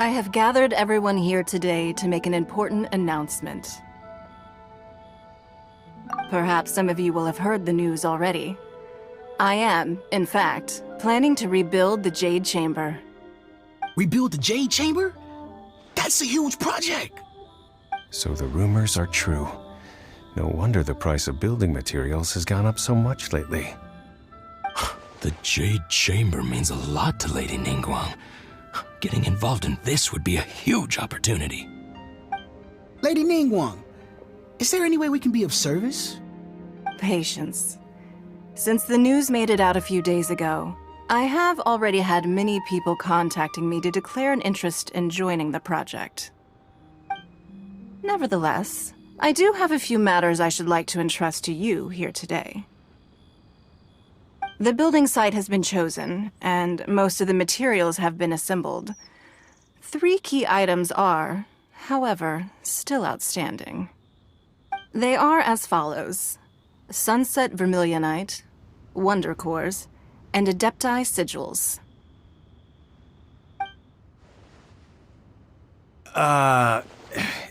I have gathered everyone here today to make an important announcement. Perhaps some of you will have heard the news already. I am, in fact, planning to rebuild the Jade Chamber. Rebuild the Jade Chamber? That's a huge project! So the rumors are true. No wonder the price of building materials has gone up so much lately. The Jade Chamber means a lot to Lady Ningguang. Getting involved in this would be a huge opportunity. Lady Ningguang, is there any way we can be of service? Patience. Since the news made it out a few days ago, I have already had many people contacting me to declare an interest in joining the project. Nevertheless, I do have a few matters I should like to entrust to you here today. The building site has been chosen, and most of the materials have been assembled. 3 key items are, however, still outstanding. They are as follows: Sunset Vermilionite, Wonder Cores, and Adepti Sigils.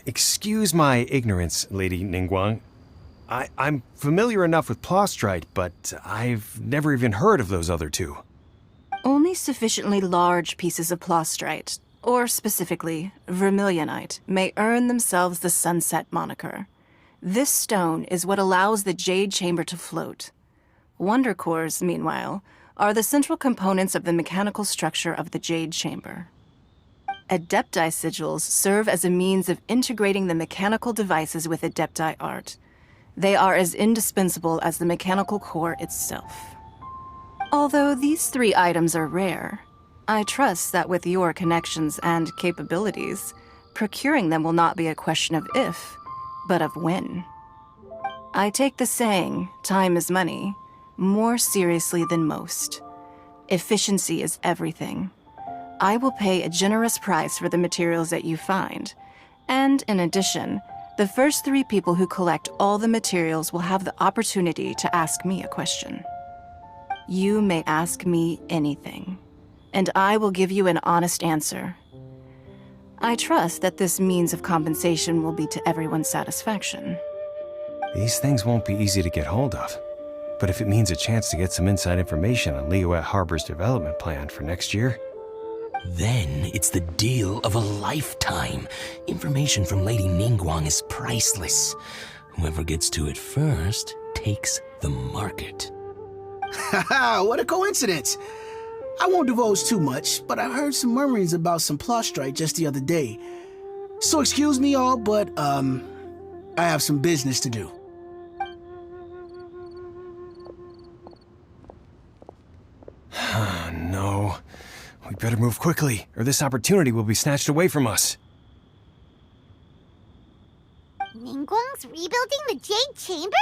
Excuse my ignorance, Lady Ningguang. I'm familiar enough with Plostrite, but I've never even heard of those other 2. Only sufficiently large pieces of Plostrite, or specifically Vermilionite, may earn themselves the Sunset moniker. This stone is what allows the Jade Chamber to float. Wonder Cores, meanwhile, are the central components of the mechanical structure of the Jade Chamber. Adepti Sigils serve as a means of integrating the mechanical devices with Adepti art. They are as indispensable as the mechanical core itself. Although these 3 items are rare, I trust that with your connections and capabilities, procuring them will not be a question of if, but of when. I take the saying, time is money, more seriously than most. Efficiency is everything. I will pay a generous price for the materials that you find, and in addition, the first 3 people who collect all the materials will have the opportunity to ask me a question. You may ask me anything, and I will give you an honest answer. I trust that this means of compensation will be to everyone's satisfaction. These things won't be easy to get hold of. But if it means a chance to get some inside information on Liyue Harbor's development plan for next year... Then it's the deal of a lifetime. Information from Lady Ningguang is priceless. Whoever gets to it first takes the market. Haha, what a coincidence! I won't divulge too much, but I heard some murmurings about some Plostrite just the other day. So excuse me all, but, I have some business to do. No. We better move quickly, or this opportunity will be snatched away from us. Ningguang's rebuilding the Jade Chamber?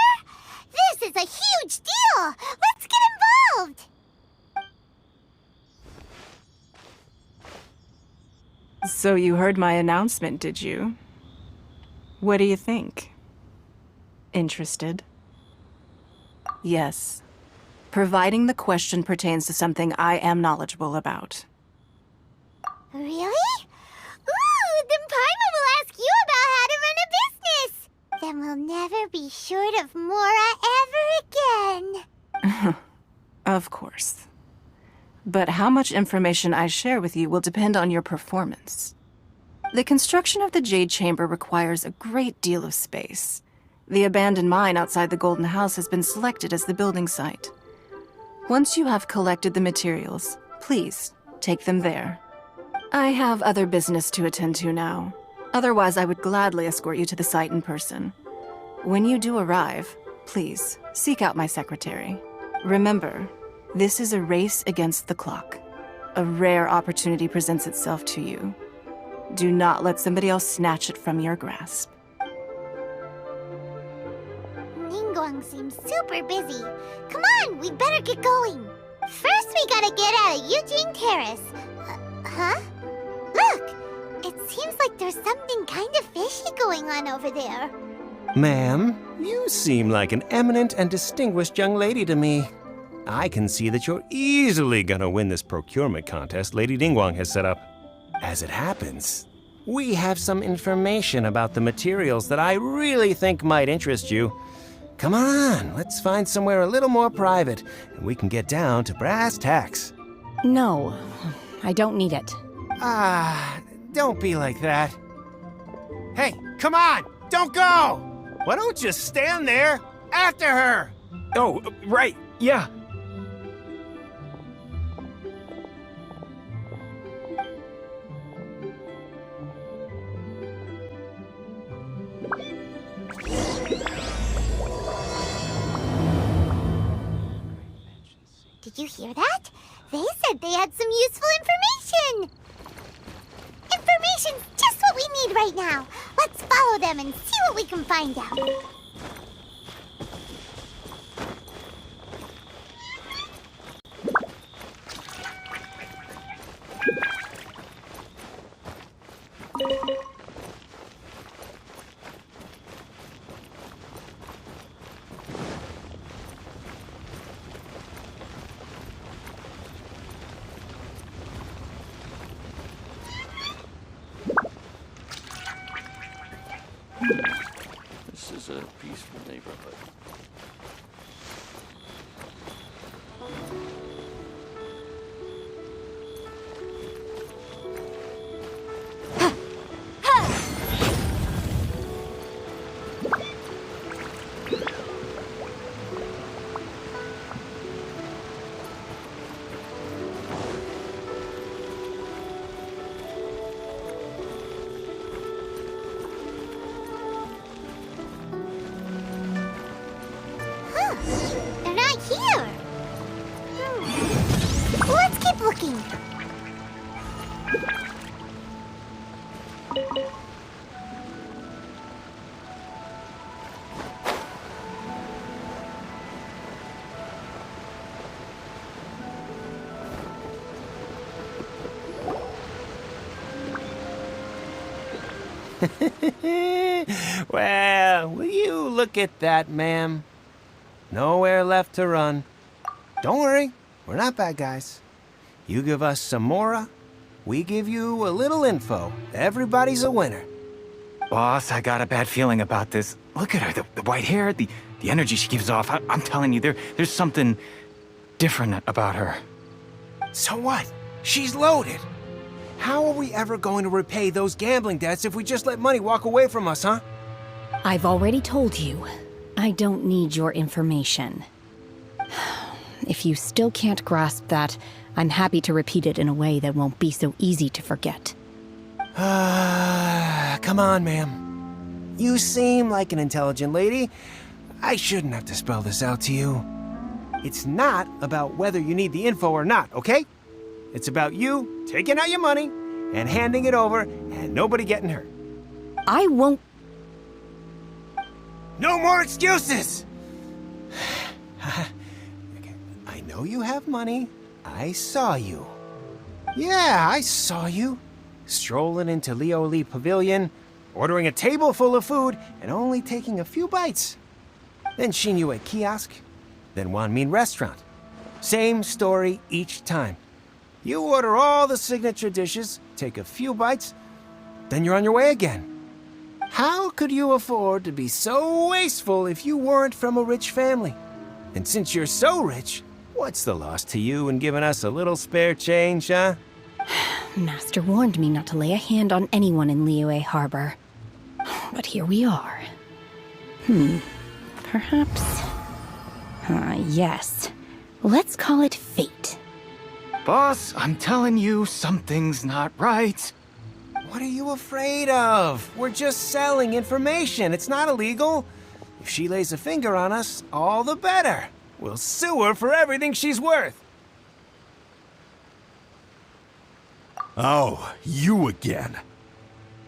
This is a huge deal! Let's get involved! So you heard my announcement, did you? What do you think? Interested? Yes. Providing the question pertains to something I am knowledgeable about. Really? Ooh, then Paimon will ask you about how to run a business! Then we'll never be short of Mora ever again. Of course. But how much information I share with you will depend on your performance. The construction of the Jade Chamber requires a great deal of space. The abandoned mine outside the Golden House has been selected as the building site. Once you have collected the materials, please take them there. I have other business to attend to now. Otherwise, I would gladly escort you to the site in person. When you do arrive, please seek out my secretary. Remember, this is a race against the clock. A rare opportunity presents itself to you. Do not let somebody else snatch it from your grasp. Ningguang seems super busy. Come on, we better get going. First, we gotta get out of Yujing Terrace. Huh? Look! It seems like there's something kind of fishy going on over there. Ma'am, you seem like an eminent and distinguished young lady to me. I can see that you're easily gonna win this procurement contest Lady Ningguang has set up. As it happens, we have some information about the materials that I really think might interest you. Come on, let's find somewhere a little more private, and we can get down to brass tacks. No, I don't need it. Don't be like that. Hey, come on! Don't go! Why don't you stand there after her? Oh, right, yeah. Did you hear that? They said they had some useful information! Information's just what we need right now. Let's follow them and see what we can find out. This is a peaceful neighborhood. They're not here! Let's keep looking. Well, will you look at that, ma'am? Nowhere left to run. Don't worry, we're not bad guys. You give us some mora, we give you a little info. Everybody's a winner. Boss, I got a bad feeling about this. Look at her, the white hair, the energy she gives off. I'm telling you, there's something different about her. So what? She's loaded. How are we ever going to repay those gambling debts if we just let money walk away from us, huh? I've already told you, I don't need your information. If you still can't grasp that, I'm happy to repeat it in a way that won't be so easy to forget. Come on, ma'am. You seem like an intelligent lady. I shouldn't have to spell this out to you. It's not about whether you need the info or not, okay? It's about you taking out your money and handing it over and nobody getting hurt. I won't. No more excuses! Okay, I know you have money. I saw you. Yeah, I saw you. Strolling into Leo Lee Pavilion, ordering a table full of food, and only taking a few bites. Then Shinyue Kiosk, then Wanmin Restaurant. Same story each time. You order all the signature dishes, take a few bites, then you're on your way again. How could you afford to be so wasteful if you weren't from a rich family? And since you're so rich, what's the loss to you in giving us a little spare change, huh? Master warned me not to lay a hand on anyone in Liyue Harbor. But here we are. Perhaps... yes. Let's call it fate. Boss, I'm telling you, something's not right. What are you afraid of? We're just selling information. It's not illegal. If she lays a finger on us, all the better. We'll sue her for everything she's worth. Oh, you again.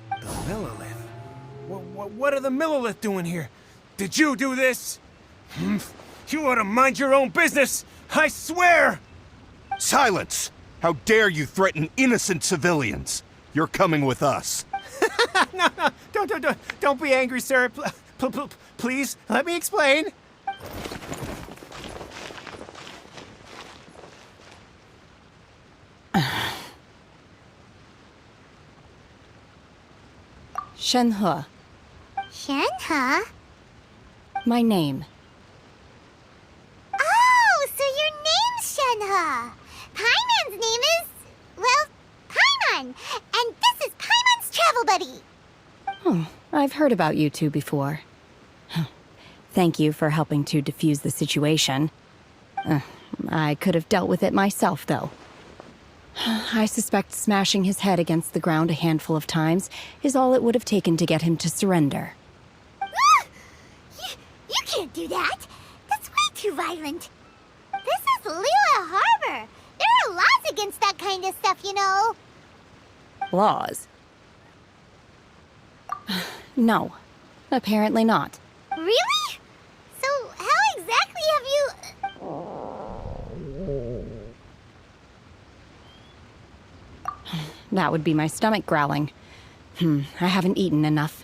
The Millilith? What are the Millilith doing here? Did you do this? You ought to mind your own business, I swear! Silence! How dare you threaten innocent civilians? You're coming with us. No, don't be angry, sir. Please, let me explain. Shenhe, Shenhe? my name. Oh, so your name's Shenhe. Paimon's name is, well, Paimon. And this is Paimon's travel buddy. Oh, I've heard about you two before. Thank you for helping to defuse the situation. I could have dealt with it myself, though. I suspect smashing his head against the ground a handful of times is all it would have taken to get him to surrender. You can't do that. That's way too violent. This is Lila Harbor. There are laws against that kind of stuff, you know. Laws? No, apparently not. Really? So how exactly have you... That would be my stomach growling. I haven't eaten enough.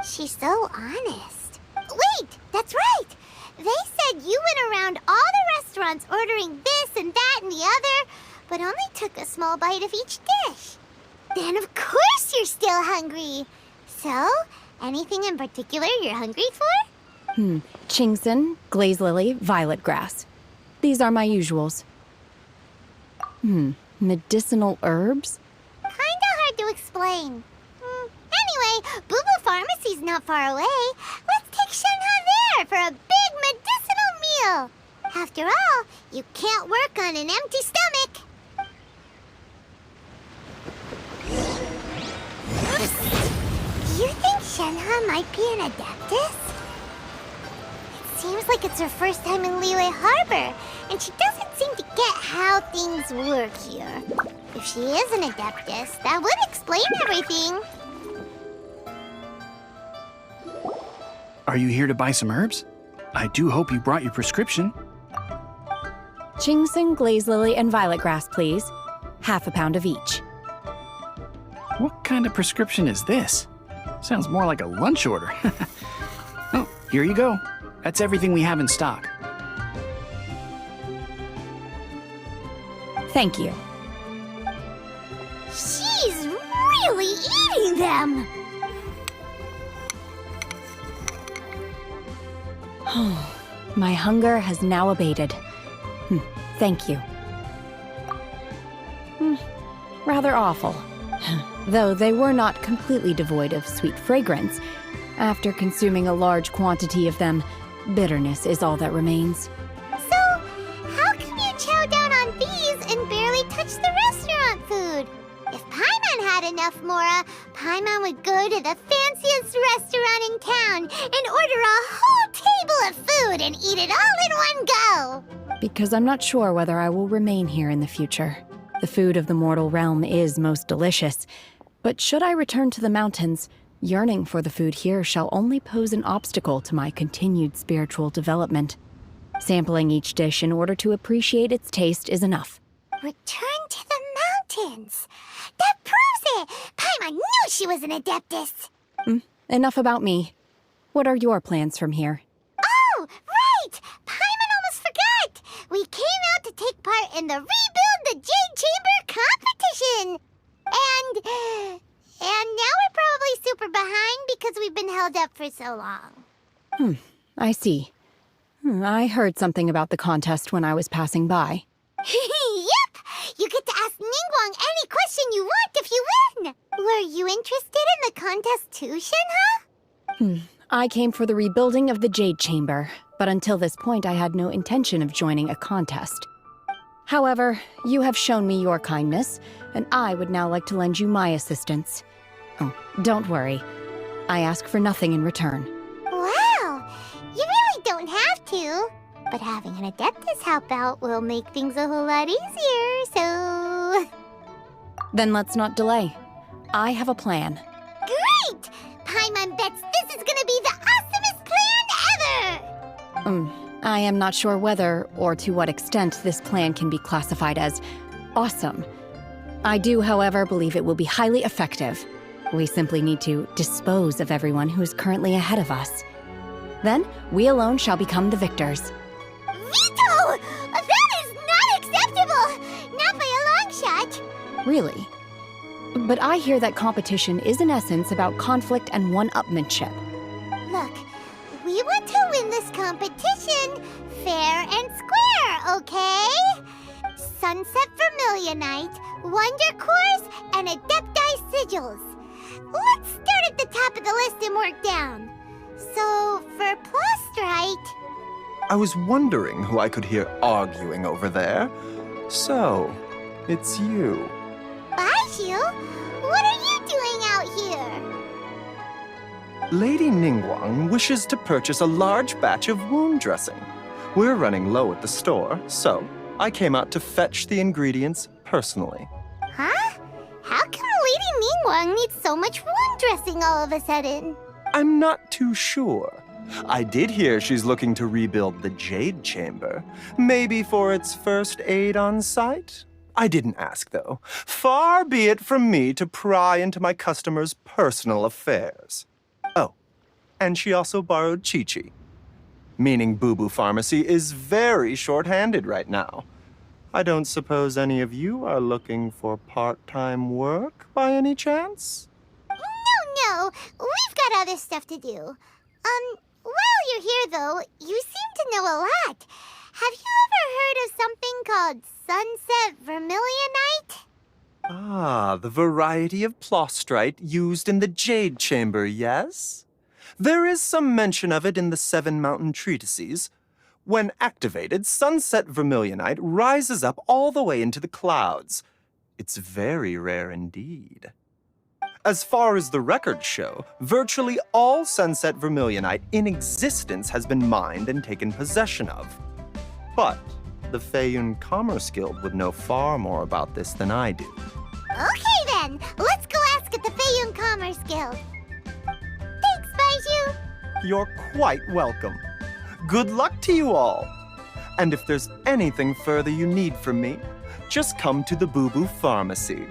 She's so honest. Wait, that's right. They said you went around all the restaurants ordering this and that and the other, but only took a small bite of each dish. Then of course you're still hungry. So, anything in particular you're hungry for? Chingson, glaze lily, violet grass. These are my usuals. Medicinal herbs? Kinda hard to explain. Anyway, Boo Boo Pharmacy's not far away. Let's take Shenhe there for a big medicinal meal. After all, you can't work on an empty stomach. Do you think Shenhe might be an Adeptus? It seems like it's her first time in Liyue Harbor, and she doesn't seem to get how things work here. If she is an Adeptus, that would explain everything. Are you here to buy some herbs? I do hope you brought your prescription. Chingson, glaze lily, and violet grass, please. Half a pound of each. What kind of prescription is this? Sounds more like a lunch order. Oh, here you go. That's everything we have in stock. Thank you. She's really eating them! My hunger has now abated. Thank you. Rather awful. Though they were not completely devoid of sweet fragrance. After consuming a large quantity of them, bitterness is all that remains. So, how can you chow down on these and barely touch the restaurant food? If Paimon had enough Mora, Paimon would go to the fanciest restaurant in town and order a whole table of food and eat it all in one go. Because I'm not sure whether I will remain here in the future. The food of the mortal realm is most delicious, but should I return to the mountains, yearning for the food here shall only pose an obstacle to my continued spiritual development. Sampling each dish in order to appreciate its taste is enough. Return to the mountains. That proves it! Paimon knew she was an Adeptus. Enough about me. What are your plans from here? Oh, right! Paimon almost forgot! We came out to take part in the Rebuild the Jade Chamber competition! And now we're probably super behind because we've been held up for so long. I see. I heard something about the contest when I was passing by. Yep! You get to ask Ningguang any question you want if you win! Were you interested in the contest too, Shenhe? I came for the rebuilding of the Jade Chamber, but until this point I had no intention of joining a contest. However, you have shown me your kindness, and I would now like to lend you my assistance. Oh, don't worry. I ask for nothing in return. Wow! You really don't have to. But having an Adeptus help out will make things a whole lot easier, so... Then let's not delay. I have a plan. Great! Paimon bets this is gonna be the awesomest plan ever! I am not sure whether or to what extent this plan can be classified as awesome. I do, however, believe it will be highly effective. We simply need to dispose of everyone who is currently ahead of us. Then, we alone shall become the victors. Veto! That is not acceptable! Not by a long shot! Really? But I hear that competition is in essence about conflict and one-upmanship. Look, we want to win this competition fair and square, okay? Sunset Vermilionite, Wonder Cores, and Adepti Sigils. Let's start at the top of the list and work down. So, for Plostrite... I was wondering who I could hear arguing over there. So, it's you. Baiju? What are you doing out here? Lady Ningguang wishes to purchase a large batch of wound dressing. We're running low at the store, so I came out to fetch the ingredients personally. Huh? How come Lady Ningguang needs so much wound dressing all of a sudden? I'm not too sure. I did hear she's looking to rebuild the Jade Chamber. Maybe for its first aid on site? I didn't ask, though. Far be it from me to pry into my customers' personal affairs. Oh, and she also borrowed Chi-Chi. Meaning Boo Boo Pharmacy is very short-handed right now. I don't suppose any of you are looking for part-time work by any chance? No, we've got other stuff to do. While you're here, though, you seem to know a lot. Have you ever heard of something called Sunset Vermilionite? Ah, the variety of plostrite used in the Jade Chamber, yes? There is some mention of it in the Seven Mountain Treatises. When activated, Sunset Vermilionite rises up all the way into the clouds. It's very rare indeed. As far as the records show, virtually all Sunset Vermilionite in existence has been mined and taken possession of. But the Feiyun Commerce Guild would know far more about this than I do. Okay then, let's go ask at the Feiyun Commerce Guild. Thanks, Baiju. You're quite welcome. Good luck to you all. And if there's anything further you need from me, just come to the Boo Boo Pharmacy.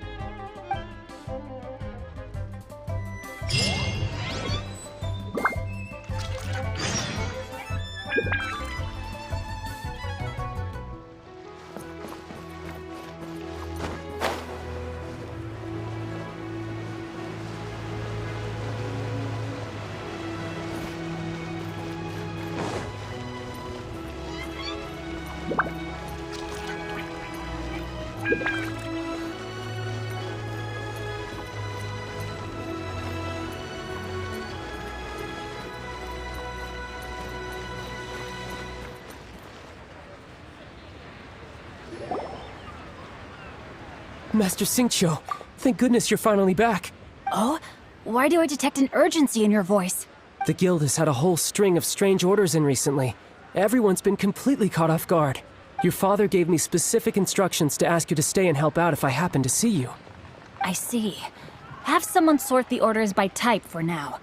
Master Xingqiu, thank goodness you're finally back. Oh? Why do I detect an urgency in your voice? The guild has had a whole string of strange orders in recently. Everyone's been completely caught off guard. Your father gave me specific instructions to ask you to stay and help out if I happen to see you. I see. Have someone sort the orders by type for now.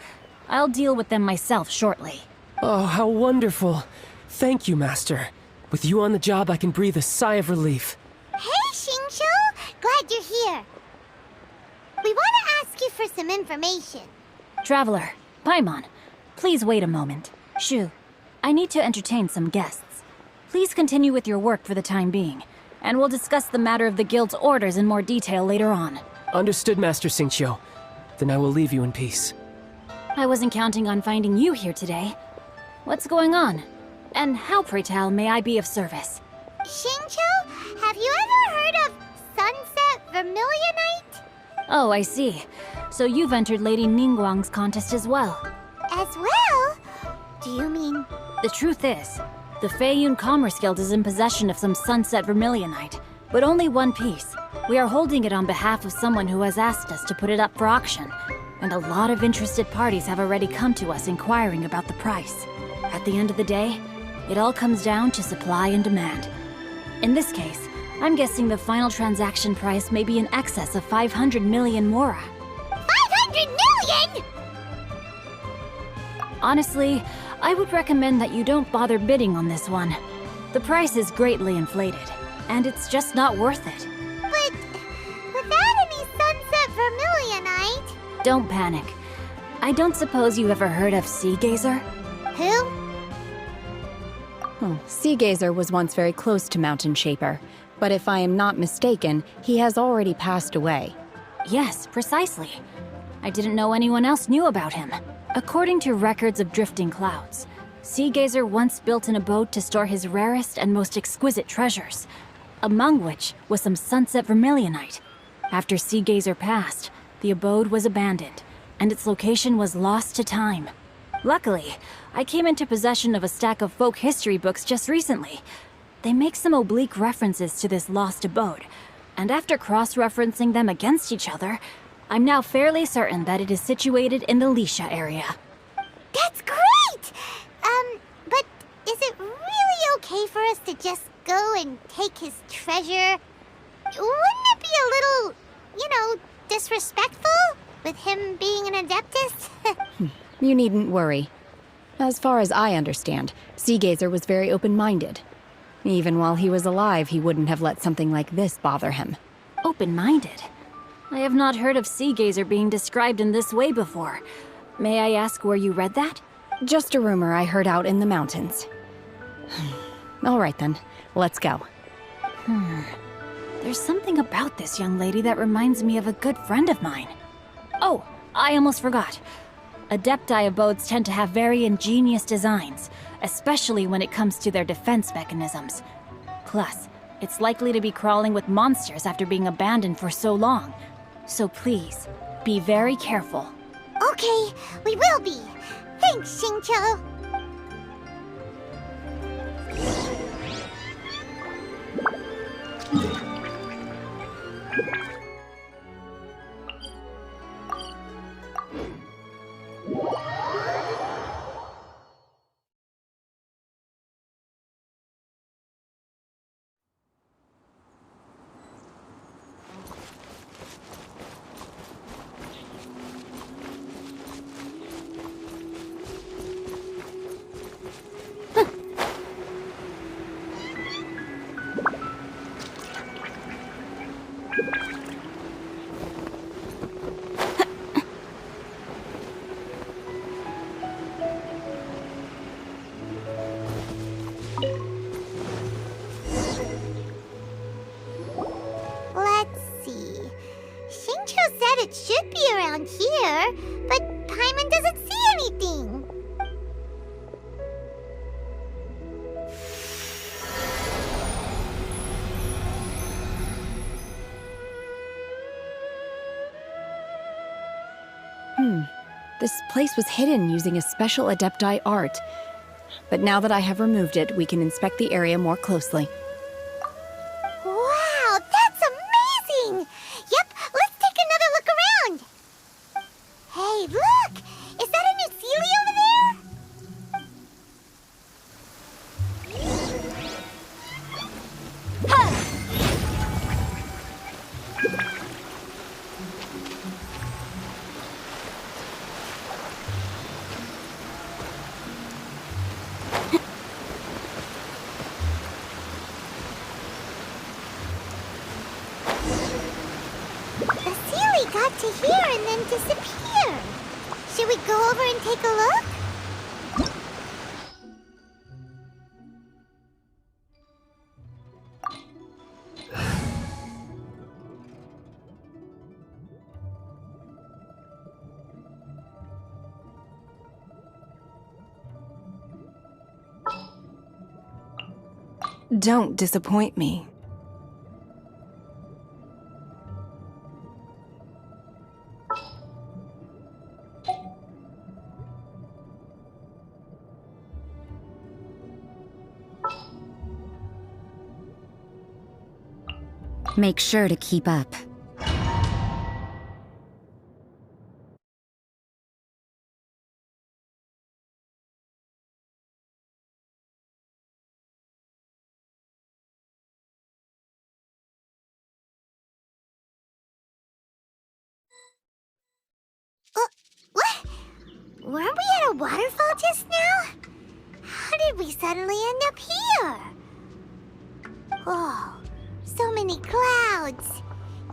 I'll deal with them myself shortly. Oh, how wonderful. Thank you, Master. With you on the job, I can breathe a sigh of relief. Hey, Xingqiu! Glad you're here. We want to ask you for some information. Traveler, Paimon, please wait a moment. Shu, I need to entertain some guests. Please continue with your work for the time being, and we'll discuss the matter of the guild's orders in more detail later on. Understood, Master Xingqiu. Then I will leave you in peace. I wasn't counting on finding you here today. What's going on? And how, pray tell, may I be of service? Xingqiu, have you ever heard of Sunset Vermilionite? Oh, I see. So you've entered Lady Ningguang's contest as well. As well? Do you mean... The truth is, the Feiyun Commerce Guild is in possession of some Sunset Vermilionite, but only one piece. We are holding it on behalf of someone who has asked us to put it up for auction, and a lot of interested parties have already come to us inquiring about the price. At the end of the day, it all comes down to supply and demand. In this case, I'm guessing the final transaction price may be in excess of 500 million mora. 500 million?! Honestly, I would recommend that you don't bother bidding on this one. The price is greatly inflated, and it's just not worth it. But without any Sunset Vermilionite... Don't panic. I don't suppose you ever heard of Sea Gazer? Who? Sea Gazer was once very close to Mountain Shaper, but if I am not mistaken, he has already passed away. Yes, precisely. I didn't know anyone else knew about him. According to records of drifting clouds, Seagazer once built an abode to store his rarest and most exquisite treasures, among which was some sunset vermilionite. After Seagazer passed, the abode was abandoned, and its location was lost to time. Luckily, I came into possession of a stack of folk history books just recently. They make some oblique references to this lost abode, and after cross-referencing them against each other, I'm now fairly certain that it is situated in the Lisha area. That's great! But is it really okay for us to just go and take his treasure? Wouldn't it be a little, disrespectful with him being an Adeptus? You needn't worry. As far as I understand, Seagazer was very open-minded. Even while he was alive, he wouldn't have let something like this bother him. Open-minded? I have not heard of Seagazer being described in this way before. May I ask where you read that? Just a rumor I heard out in the mountains. All right then, let's go. There's something about this young lady that reminds me of a good friend of mine. Oh, I almost forgot. Adepti abodes tend to have very ingenious designs, especially when it comes to their defense mechanisms. Plus, it's likely to be crawling with monsters after being abandoned for so long. So please, be very careful. Okay, we will be. Thanks, Xingqiu. It should be around here, but Paimon doesn't see anything. This place was hidden using a special Adepti art. But now that I have removed it, we can inspect the area more closely. Wow, that's amazing! Yep, let's take another look around. Hey, look! Is that a new Sealy over there? Huh! Got to here and then disappear. Should we go over and take a look? Don't disappoint me. Make sure to keep up. What? Weren't we at a waterfall just now? How did we suddenly end up here? Oh, so many clouds.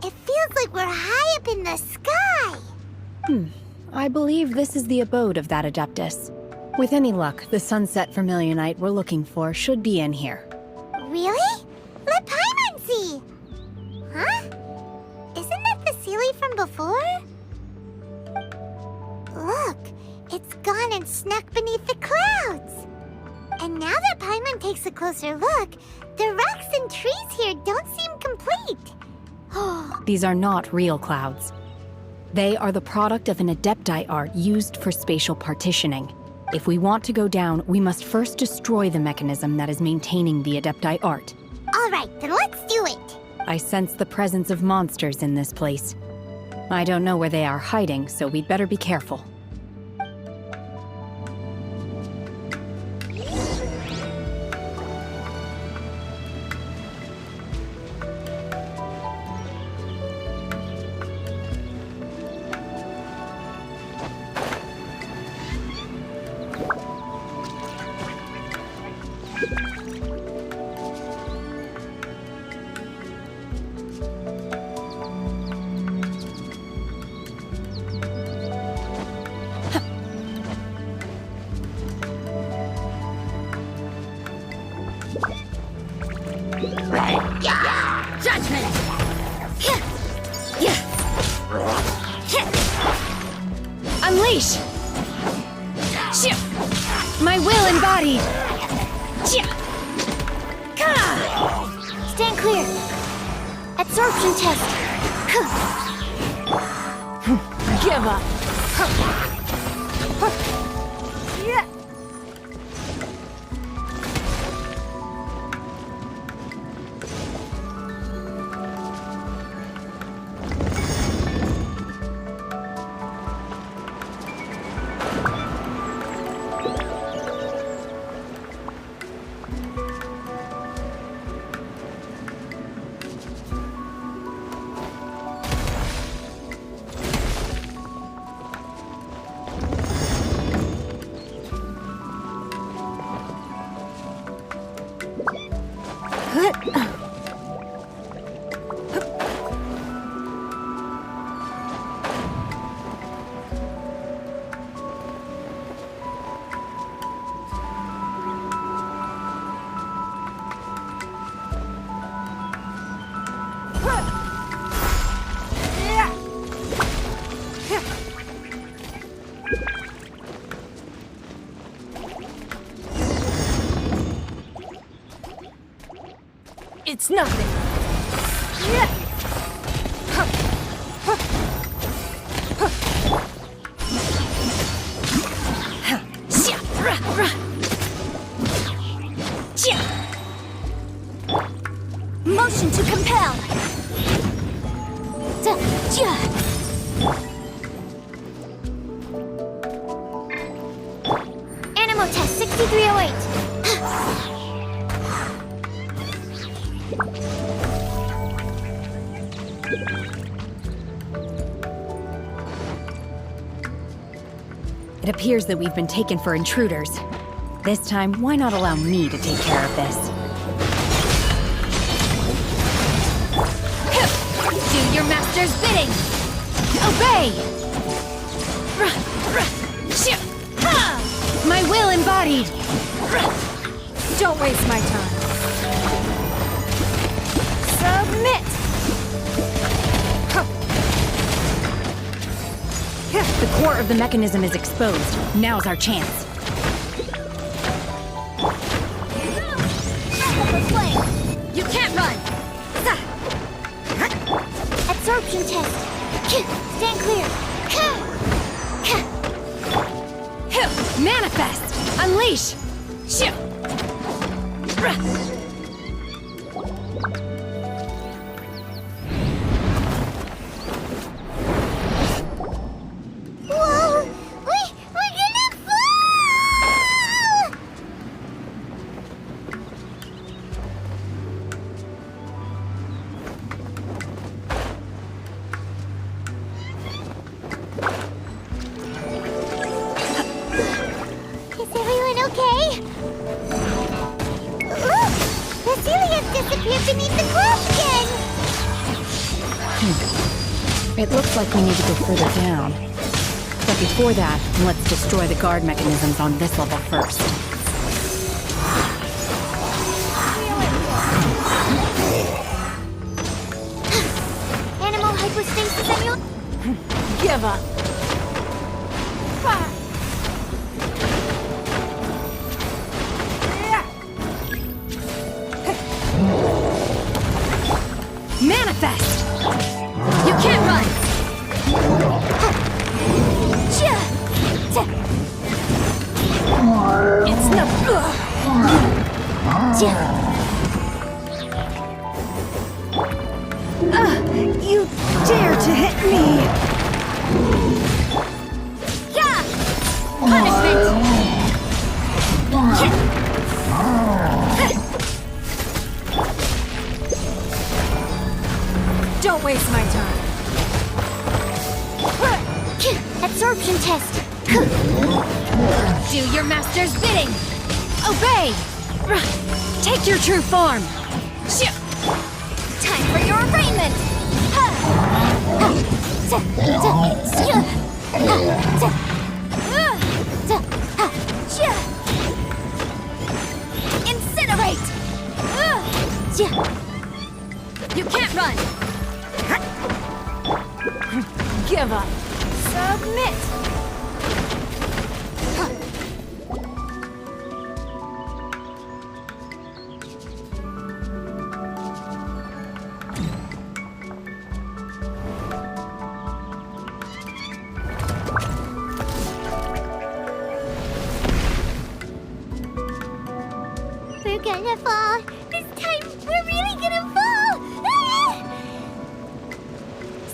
It feels like we're high up in the sky. I believe this is the abode of that Adeptus. With any luck, the sunset vermilionite we're looking for should be in here. Really? Let Paimon see. Huh? Isn't that the Sealy from before? Look, it's gone and snuck beneath the clouds. And now that Paimon takes a closer look, the rocks and trees here don't seem complete. These are not real clouds. They are the product of an Adepti art used for spatial partitioning. If we want to go down, we must first destroy the mechanism that is maintaining the Adepti art. All right, then let's do it. I sense the presence of monsters in this place. I don't know where they are hiding, so we'd better be careful. Unleash! My will embodied! Stand clear. Absorption test. Give up. It's nothing. Motion to compel. Animal test 6308. It appears that we've been taken for intruders. This time, why not allow me to take care of this? Do your master's bidding! Obey! My will embodied! Don't waste my time. Submit! The core of the mechanism is exposed. Now's our chance. You can't run! Absorption test. Stand clear. Manifest! Unleash! Whoa! We're gonna fall! Is everyone okay? Look! The Celia's disappeared beneath the clouds again! It looks like we need to go further down. But before that, let's destroy the guard mechanisms on this level first. Animal hypostasis emulation. Give up. Manifest! You can't run! It's no... You dare to hit me! Punishment! Don't waste my time. Absorption test. Do your master's bidding! Obey! Take your true form! Time for your arraignment! Incinerate! You can't run! Give up. Submit! We're gonna fall. This time, we're really gonna fall. Ah!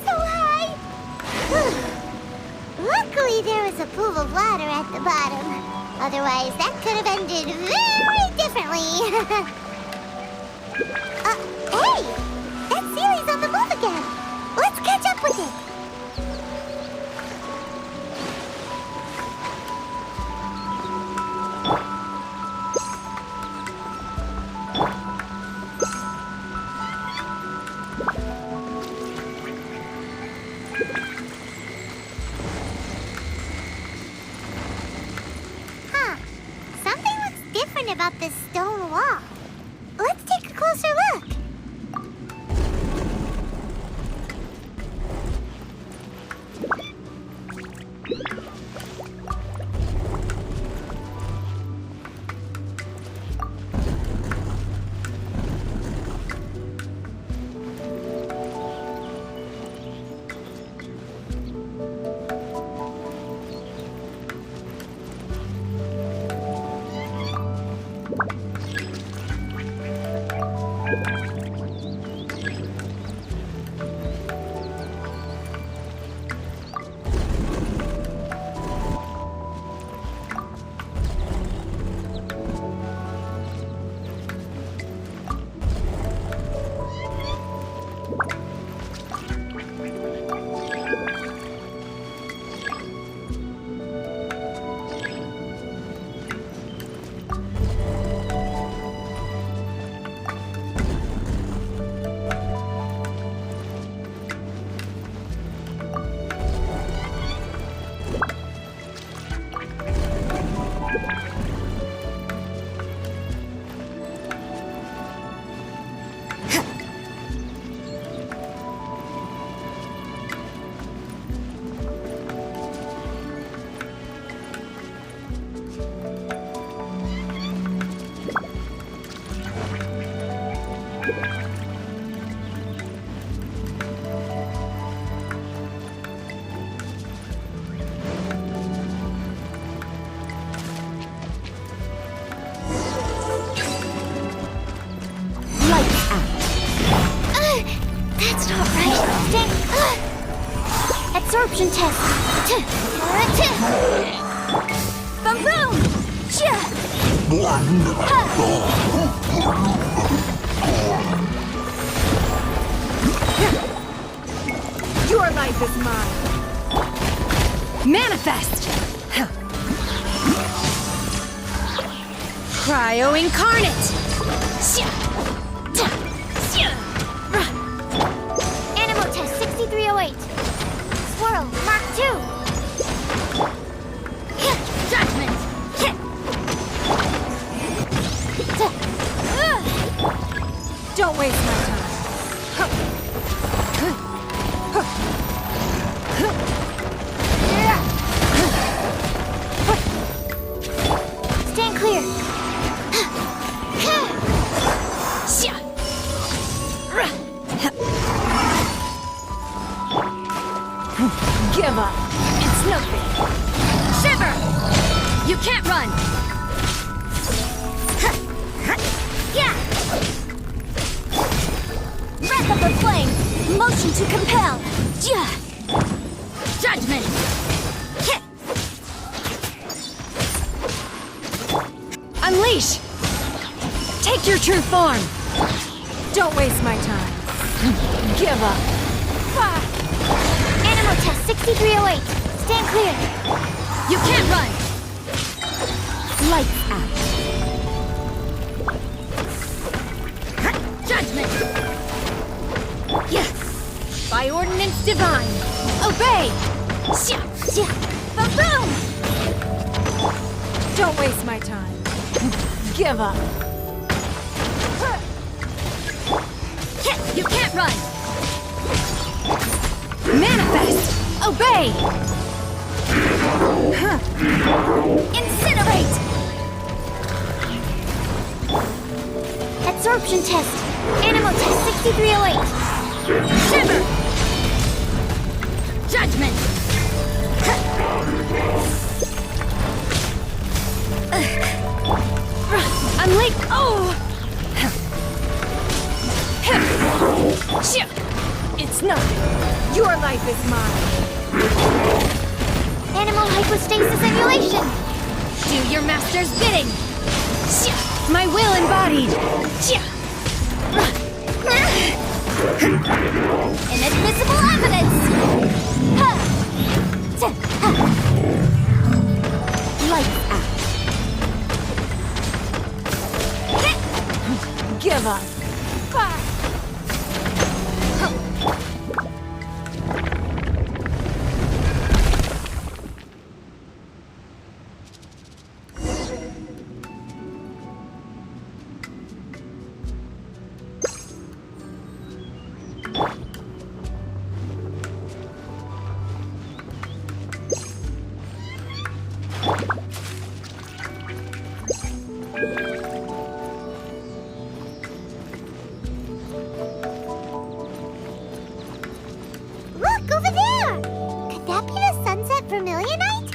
So high. Luckily, there was a pool of water at the bottom. Otherwise, that could have ended very differently. Hey! That Sealy's on the move again. Let's catch up with it. Something looks different about this stone wall. Let's take a closer look. That's not right. Absorption test. Boom! Your life is mine. Manifest! Cryo incarnate! Animal test 6308. Swirl Mark 2. Judgment! Don't waste my time. Give up. It's nothing. Shiver! You can't run! Yeah! Breath of the flame! Motion to compel! Yeah! Judgment! Hit! Unleash! Take your true form! Don't waste my time. Give up. Animal test 6308. Stand clear. You can't run! Lights out. Judgment! Yes! By ordinance divine! Obey! Ba-boom! Don't waste my time. Give up. You can't run! Manifest! Obey! Incinerate! Absorption test. Animal test 6308. Shiver! Judgment! Unleash! Oh! It's nothing. Your life is mine. Animal hypostasis emulation. Do your master's bidding! My will embodied! Inadmissible evidence! Lights out. Give up. Look, over there! Could that be the sunset vermilionite?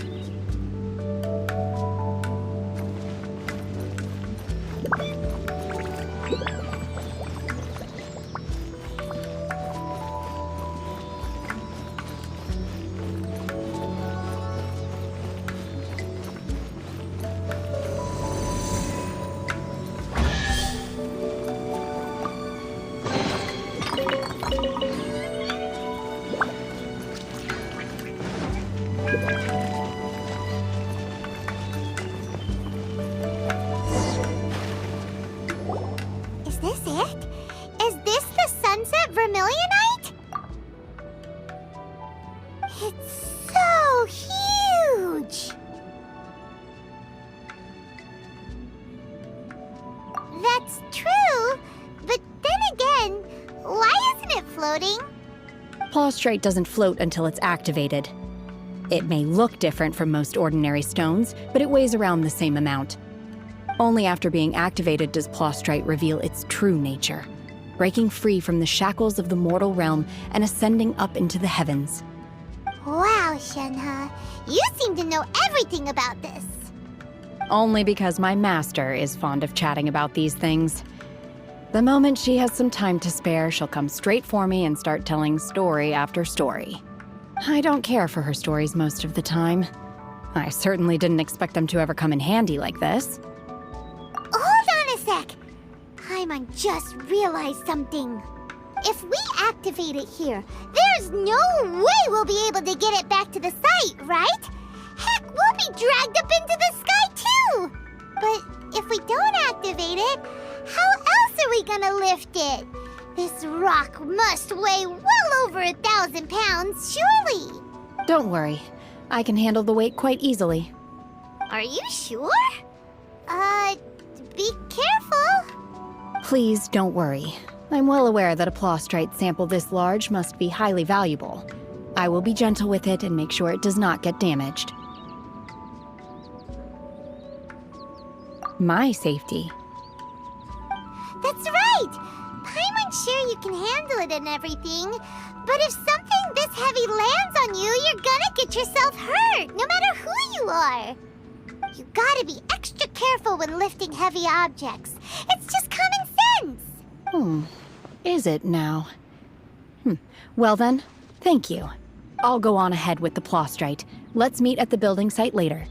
Is this it? Is this the sunset vermilionite? It's so huge! That's true, but then again, why isn't it floating? Plaustrite doesn't float until it's activated. It may look different from most ordinary stones, but it weighs around the same amount. Only after being activated does Plaustrite reveal its true nature, breaking free from the shackles of the mortal realm and ascending up into the heavens. Wow, Shenhe, you seem to know everything about this. Only because my master is fond of chatting about these things. The moment she has some time to spare, she'll come straight for me and start telling story after story. I don't care for her stories most of the time. I certainly didn't expect them to ever come in handy like this. Hold on a sec. Paimon just realized something. If we activate it here, there's no way we'll be able to get it back to the site, right? Heck, we'll be dragged up into the sky too! But if we don't activate it, how else are we gonna lift it? This rock must weigh well over 1,000 pounds, surely! Don't worry. I can handle the weight quite easily. Are you sure? Be careful. Please don't worry. I'm well aware that a Plaustrite sample this large must be highly valuable. I will be gentle with it and make sure it does not get damaged. My safety. That's right! Paimon's sure you can handle it and everything, but if something this heavy lands on you, get yourself hurt, no matter who you are. You gotta be extra careful when lifting heavy objects. It's just common sense. Is it now? Well then, thank you. I'll go on ahead with the Plostrite. Let's meet at the building site later.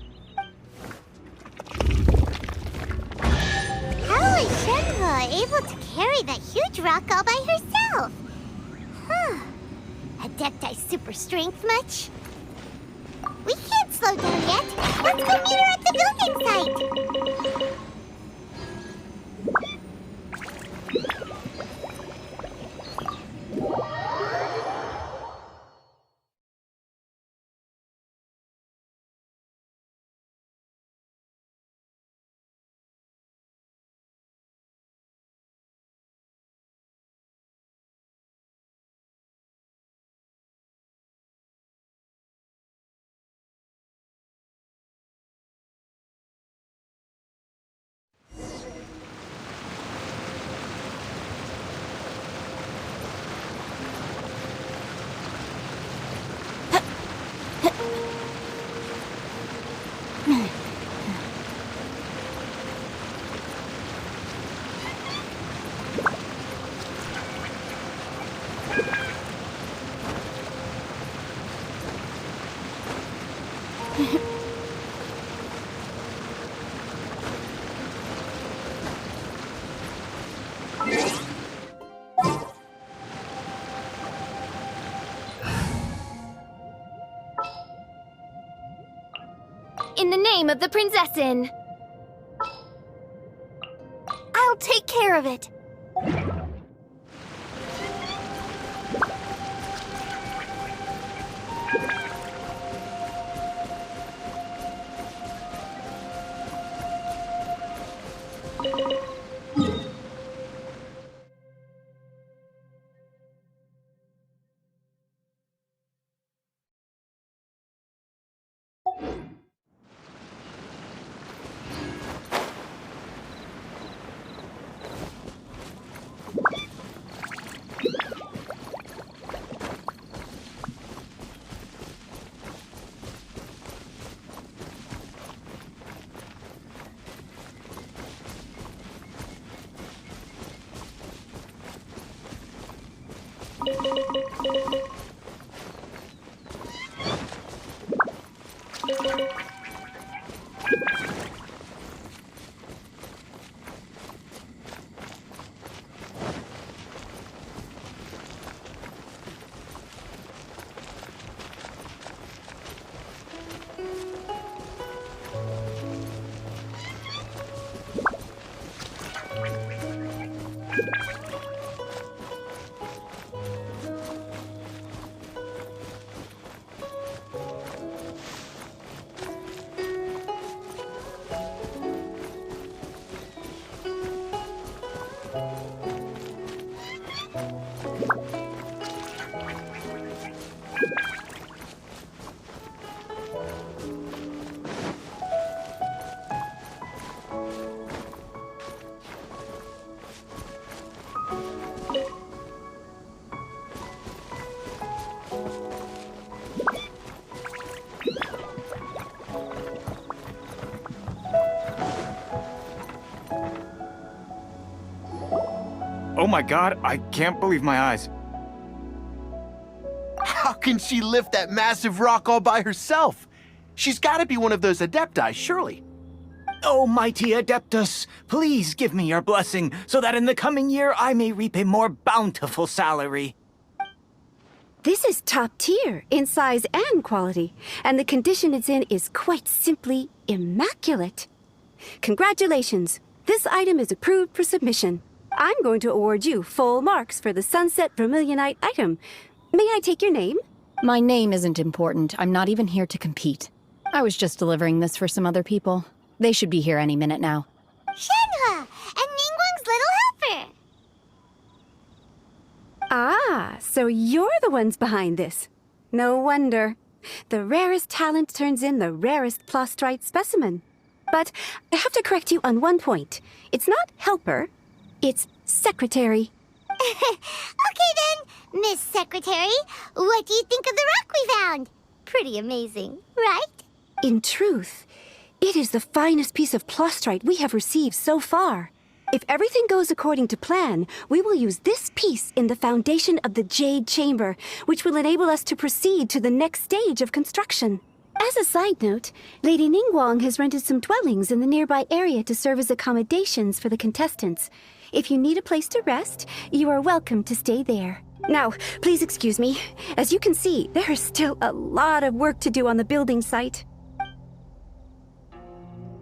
How is Shenhe able to carry that huge rock all by herself? Adepti super strength much? We can't slow down yet. Let's go meet her at the building site. In the name of the Prinzessin! I'll take care of it! Oh my god, I can't believe my eyes. How can she lift that massive rock all by herself? She's gotta be one of those Adepti, surely. Oh, mighty Adeptus, please give me your blessing so that in the coming year I may reap a more bountiful salary. This is top tier in size and quality, and the condition it's in is quite simply immaculate. Congratulations! This item is approved for submission. I'm going to award you full marks for the Sunset Vermilionite item. May I take your name? My name isn't important. I'm not even here to compete. I was just delivering this for some other people. They should be here any minute now. Shenhe! And Ningguang's little helper! Ah, so you're the ones behind this. No wonder. The rarest talent turns in the rarest Plostrite specimen. But I have to correct you on one point. It's not helper, it's secretary. Okay then, Miss Secretary. What do you think of the rock we found? pretty amazing, right? In truth, it is the finest piece of plustrite we have received so far. If everything goes according to plan, we will use this piece in the foundation of the Jade Chamber, which will enable us to proceed to the next stage of construction. As a side note, Lady Ningguang has rented some dwellings in the nearby area to serve as accommodations for the contestants. If you need a place to rest, you are welcome to stay there. Now, please excuse me. As you can see, there is still a lot of work to do on the building site.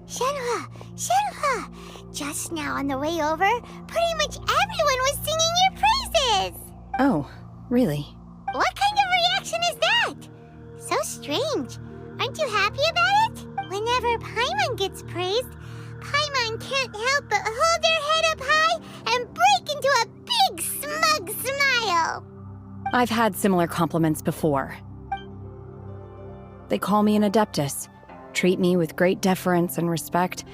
Shenhua! Shenhua! Just now on the way over, pretty much everyone was singing your praises! Oh, really? What kind of reaction is that? So strange. Aren't you happy about it? Whenever Paimon gets praised, Paimon can't help but hold her head up high and break into a big smug smile. I've had similar compliments before. They call me an adeptus, treat me with great deference and respect,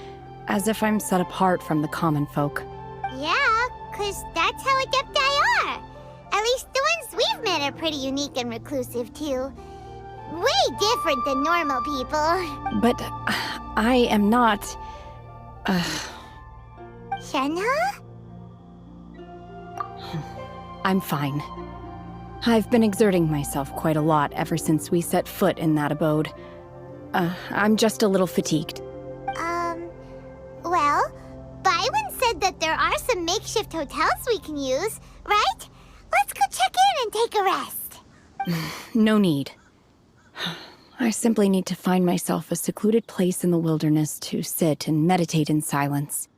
as if I'm set apart from the common folk. Yeah, 'cause that's how adepti are. At least the ones we've met are pretty unique and reclusive, too. Way different than normal people. But I am not... Shenhua? I'm fine. I've been exerting myself quite a lot ever since we set foot in that abode. I'm just a little fatigued. Well, Byron said that there are some makeshift hotels we can use, right? Let's go check in and take a rest. No need. I simply need to find myself a secluded place in the wilderness to sit and meditate in silence.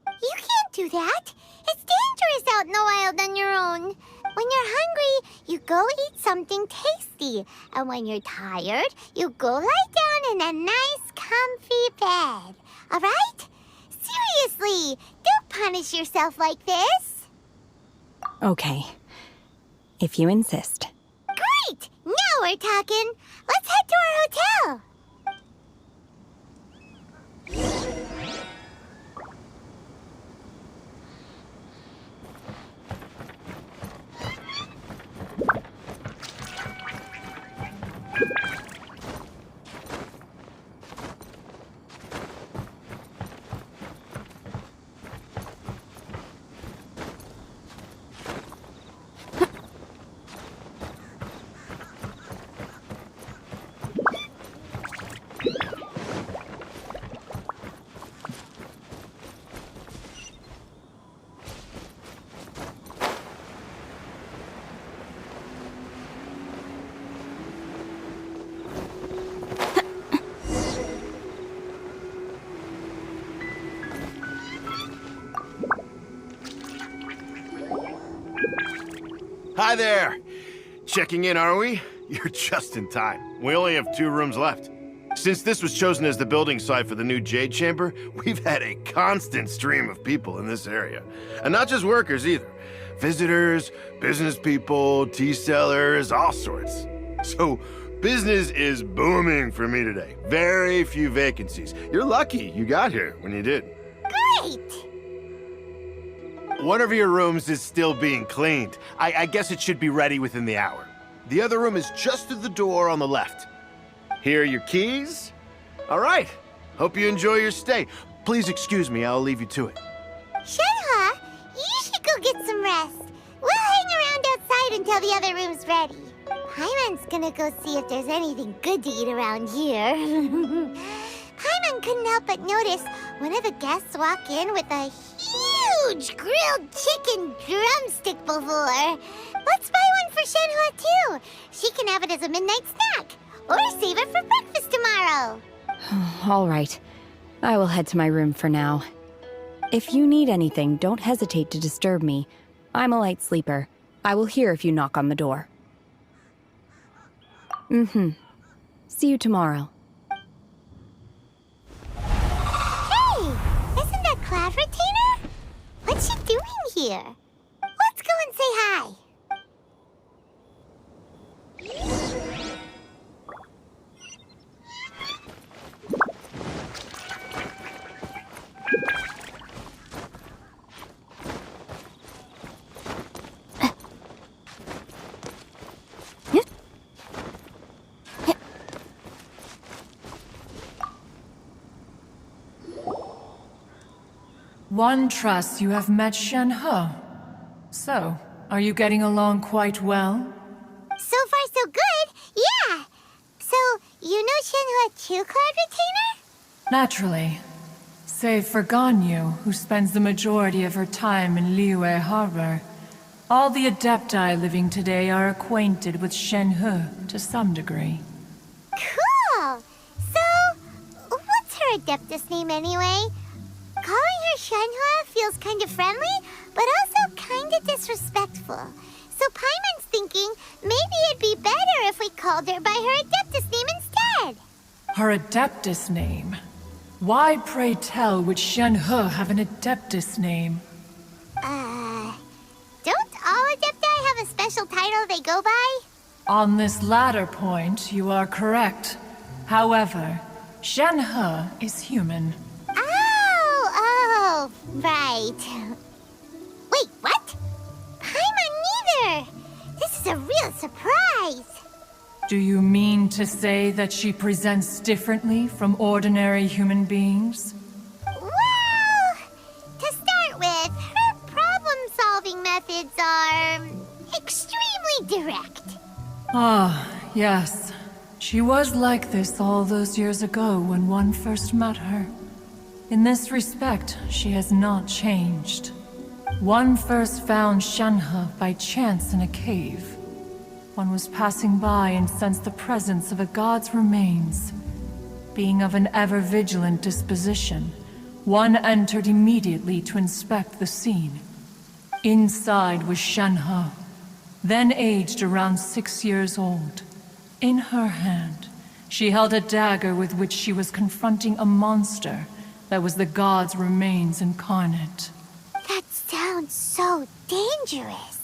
You can't do that. It's dangerous out in the wild on your own. When you're hungry, you go eat something tasty. And when you're tired, you go lie down in a nice, comfy bed. All right? Seriously, don't punish yourself like this. Okay. If you insist. Great! Now we're talking. Let's head to our hotel. Hi there! Checking in, are we? You're just in time. We only have 2 rooms left. Since this was chosen as the building site for the new Jade Chamber, we've had a constant stream of people in this area. And not just workers either. Visitors, business people, tea sellers, all sorts. So, business is booming for me today. Very few vacancies. You're lucky you got here when you did. Great! One of your rooms is still being cleaned. I guess it should be ready within the hour. The other room is just through the door on the left. Here are your keys. All right. Hope you enjoy your stay. Please excuse me, I'll leave you to it. Shenhua, you should go get some rest. We'll hang around outside until the other room's ready. Paimon's gonna go see if there's anything good to eat around here. Paimon couldn't help but notice one of the guests walk in with a huge grilled chicken drumstick before. Let's buy one for Shenhua too. She can have it as a midnight snack. Or save it for breakfast tomorrow. All right. I will head to my room for now. If you need anything, don't hesitate to disturb me. I'm a light sleeper. I will hear if you knock on the door. See you tomorrow. Hey! Isn't that Cloud Retainer? What's she doing here? Let's go and say hi. One trusts you have met Shen He. So, are you getting along quite well? So far, so good. Yeah. So, you know Shenhua too, Cloud Retainer? Naturally. Save for Ganyu, who spends the majority of her time in Liyue Harbor. All the Adepti living today are acquainted with Shen He to some degree. Cool! So, what's her Adeptus name anyway? Calling her Shenhua feels kind of friendly, but also kind of disrespectful. So Paimon's thinking maybe it'd be better if we called her by her Adeptus name instead. Her Adeptus name? Why, pray tell, would Shen He have an Adeptus name? Don't all Adepti have a special title they go by? On this latter point, you are correct. However, Shen He is human. Oh, right. Wait, what? Paimon neither! This is a real surprise! Do you mean to say that she presents differently from ordinary human beings? Well, to start with, her problem-solving methods are extremely direct. Ah, yes. She was like this all those years ago when one first met her. In this respect, she has not changed. One first found Shen He by chance in a cave. One was passing by and sensed the presence of a god's remains. Being of an ever-vigilant disposition, one entered immediately to inspect the scene. Inside was Shen He, then aged around 6 years old. In her hand, she held a dagger with which she was confronting a monster that was the god's remains incarnate. That sounds so dangerous.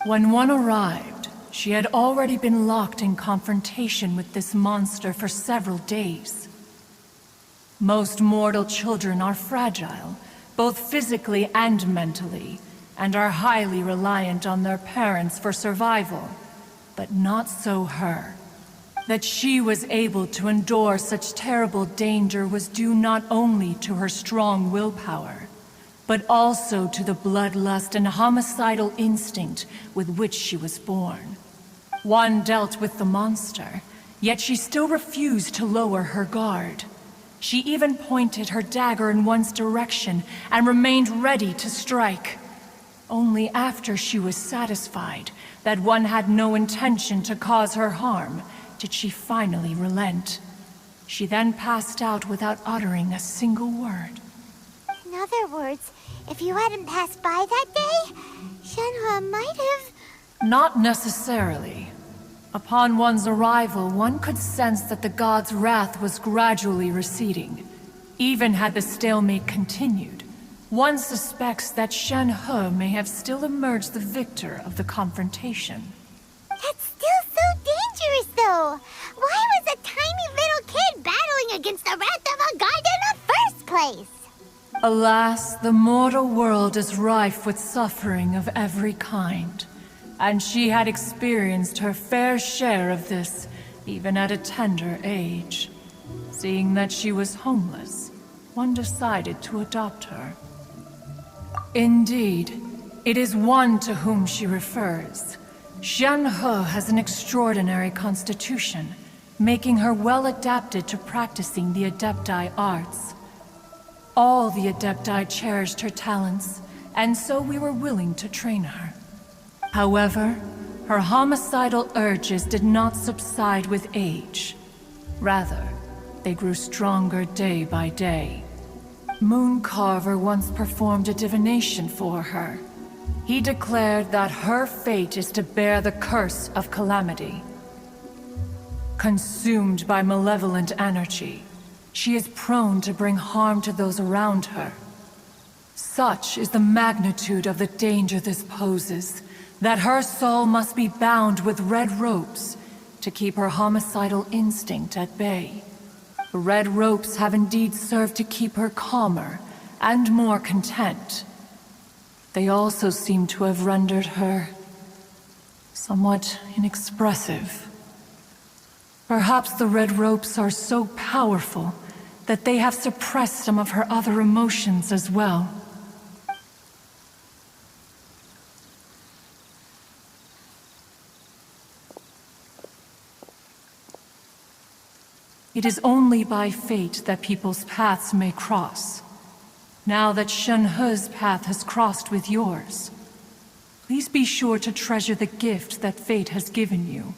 When one arrived, she had already been locked in confrontation with this monster for several days. Most mortal children are fragile, both physically and mentally, and are highly reliant on their parents for survival. But not so her. That she was able to endure such terrible danger was due not only to her strong willpower, but also to the bloodlust and homicidal instinct with which she was born. One dealt with the monster, yet she still refused to lower her guard. She even pointed her dagger in one's direction and remained ready to strike. Only after she was satisfied that one had no intention to cause her harm did she finally relent. She then passed out without uttering a single word. In other words, if you hadn't passed by that day, Shenhua might have... Not necessarily. Upon one's arrival, one could sense that the god's wrath was gradually receding. Even had the stalemate continued, one suspects that Shen He may have still emerged the victor of the confrontation. That's still so dangerous, though! Why was a tiny little kid battling against the wrath of a god in the first place? Alas, the mortal world is rife with suffering of every kind. And she had experienced her fair share of this, even at a tender age. Seeing that she was homeless, one decided to adopt her. Indeed, it is one to whom she refers. Shen He has an extraordinary constitution, making her well adapted to practicing the Adepti arts. All the Adepti cherished her talents, and so we were willing to train her. However, her homicidal urges did not subside with age. Rather, they grew stronger day by day. Mooncarver once performed a divination for her. He declared that her fate is to bear the curse of calamity. Consumed by malevolent energy, she is prone to bring harm to those around her. Such is the magnitude of the danger this poses, that her soul must be bound with red ropes to keep her homicidal instinct at bay. The red ropes have indeed served to keep her calmer and more content. They also seem to have rendered her somewhat inexpressive. Perhaps the red ropes are so powerful that they have suppressed some of her other emotions as well. It is only by fate that people's paths may cross. Now that Shenhe's path has crossed with yours, please be sure to treasure the gift that fate has given you,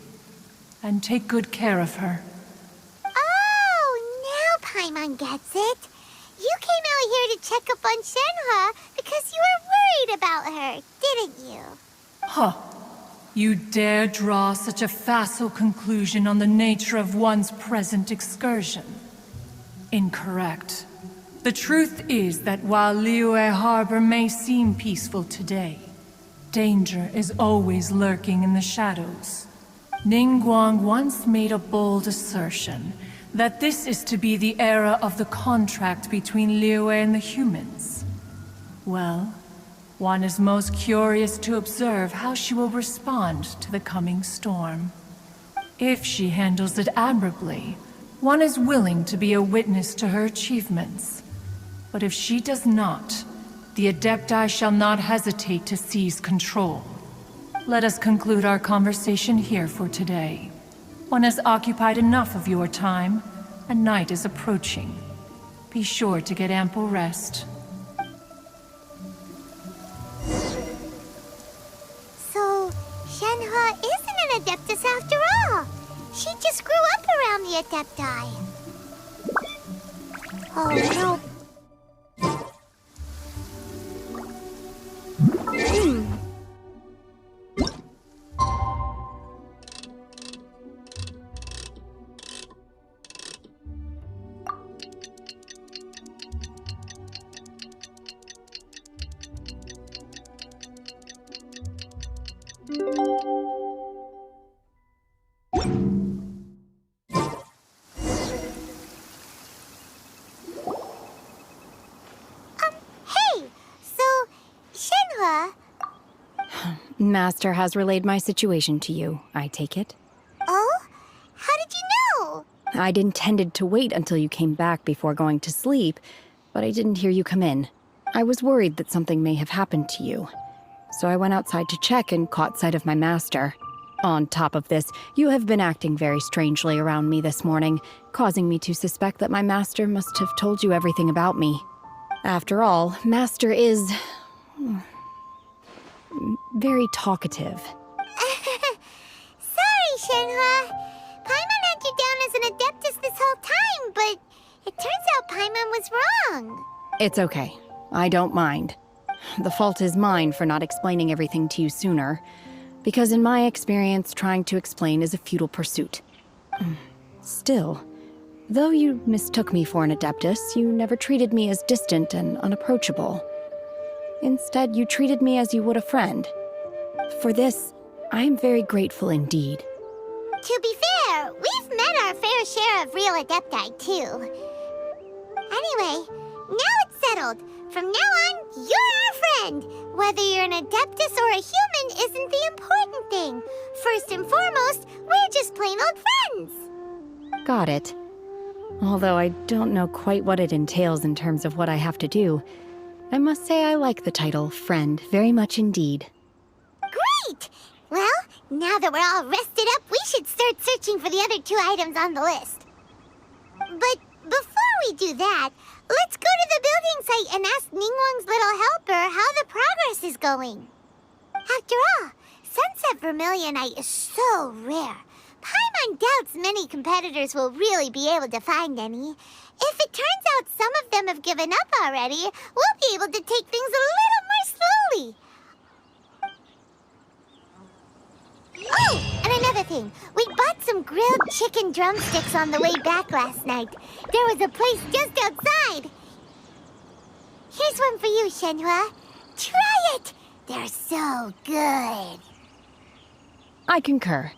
and take good care of her. Oh, now Paimon gets it. You came out here to check up on Shenhe because you were worried about her, didn't you? Huh. You dare draw such a facile conclusion on the nature of one's present excursion? Incorrect. The truth is that while Liyue Harbor may seem peaceful today, danger is always lurking in the shadows. Ningguang once made a bold assertion that this is to be the era of the contract between Liyue and the humans. Well, one is most curious to observe how she will respond to the coming storm. If she handles it admirably, one is willing to be a witness to her achievements. But if she does not, the Adepti shall not hesitate to seize control. Let us conclude our conversation here for today. One has occupied enough of your time, and night is approaching. Be sure to get ample rest. So, Shenhe isn't an Adeptus after all. She just grew up around the Adepti. Oh no. Hey, so Shenhe. Master has relayed my situation to you, I take it. Oh? How did you know? I'd intended to wait until you came back before going to sleep, but I didn't hear you come in. I was worried that something may have happened to you. So I went outside to check and caught sight of my master. On top of this, you have been acting very strangely around me this morning, causing me to suspect that my master must have told you everything about me. After all, Master is very talkative. Sorry, Shenhe. Paimon had you down as an Adeptus this whole time, but it turns out Paimon was wrong. It's okay. I don't mind. The fault is mine for not explaining everything to you sooner, because in my experience, trying to explain is a futile pursuit. Still, though you mistook me for an Adeptus, you never treated me as distant and unapproachable. Instead, you treated me as you would a friend. For this, I am very grateful indeed. To be fair, we've met our fair share of real Adepti, too. Anyway, now it's settled. From now on, you're our friend. Whether you're an Adeptus or a human isn't the important thing. First and foremost, we're just plain old friends. Got it. Although I don't know quite what it entails in terms of what I have to do, I must say I like the title Friend very much indeed. Great! Well, now that we're all rested up, we should start searching for the other 2 items on the list. But before we do that, let's go to the building site and ask Ningguang's little helper how the progress is going. After all, Sunset Vermilionite is so rare. Paimon doubts many competitors will really be able to find any. If it turns out some of them have given up already, we'll be able to take things a little more slowly. Oh, and another thing. We bought some grilled chicken drumsticks on the way back last night. There was a place just outside. Here's one for you, Shenhe. Try it. They're so good. I concur.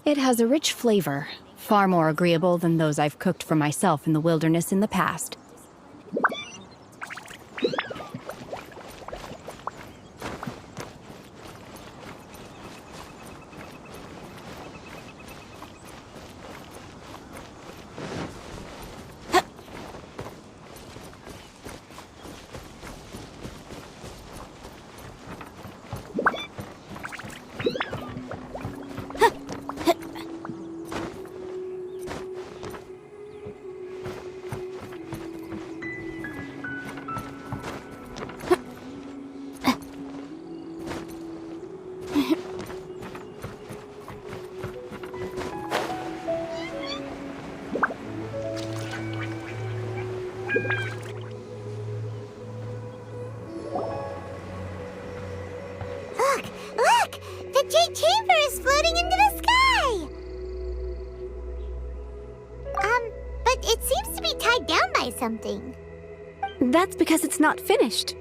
It has a rich flavor, far more agreeable than those I've cooked for myself in the wilderness in the past. Look! Look! The Jade Chamber is floating into the sky! But it seems to be tied down by something. That's because it's not finished.